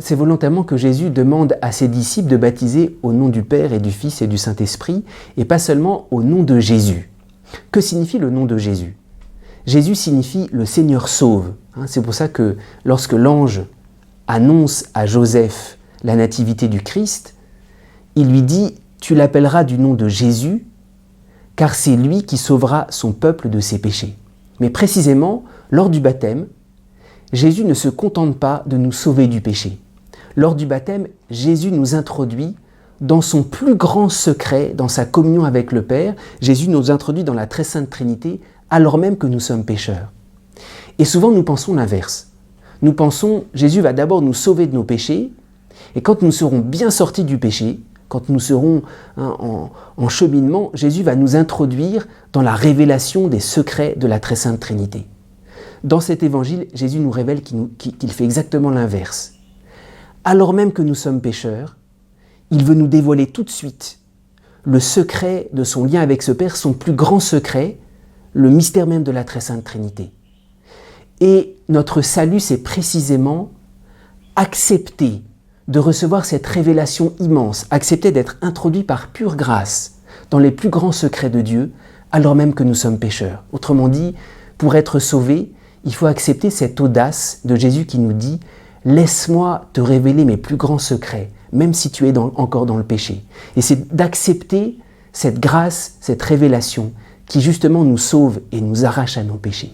c'est volontairement que Jésus demande à ses disciples de baptiser au nom du Père et du Fils et du Saint-Esprit, et pas seulement au nom de Jésus. Que signifie le nom de Jésus? Jésus signifie « le Seigneur sauve ». C'est pour ça que lorsque l'ange annonce à Joseph la nativité du Christ, il lui dit « Tu l'appelleras du nom de Jésus, car c'est lui qui sauvera son peuple de ses péchés ». Mais précisément, lors du baptême, Jésus ne se contente pas de nous sauver du péché. Lors du baptême, Jésus nous introduit dans son plus grand secret, dans sa communion avec le Père. Jésus nous introduit dans la très sainte Trinité, alors même que nous sommes pécheurs. Et souvent, nous pensons l'inverse. Nous pensons, Jésus va d'abord nous sauver de nos péchés, et quand nous serons bien sortis du péché, quand nous serons en cheminement, Jésus va nous introduire dans la révélation des secrets de la très sainte Trinité. Dans cet évangile, Jésus nous révèle qu'il fait exactement l'inverse. Alors même que nous sommes pécheurs, il veut nous dévoiler tout de suite le secret de son lien avec ce Père, son plus grand secret, le mystère même de la très sainte Trinité. Et notre salut, c'est précisément accepter de recevoir cette révélation immense, accepter d'être introduit par pure grâce dans les plus grands secrets de Dieu, alors même que nous sommes pécheurs. Autrement dit, pour être sauvé, il faut accepter cette audace de Jésus qui nous dit « Laisse-moi te révéler mes plus grands secrets, même si tu es encore dans le péché. » Et c'est d'accepter cette grâce, cette révélation qui justement nous sauve et nous arrache à nos péchés.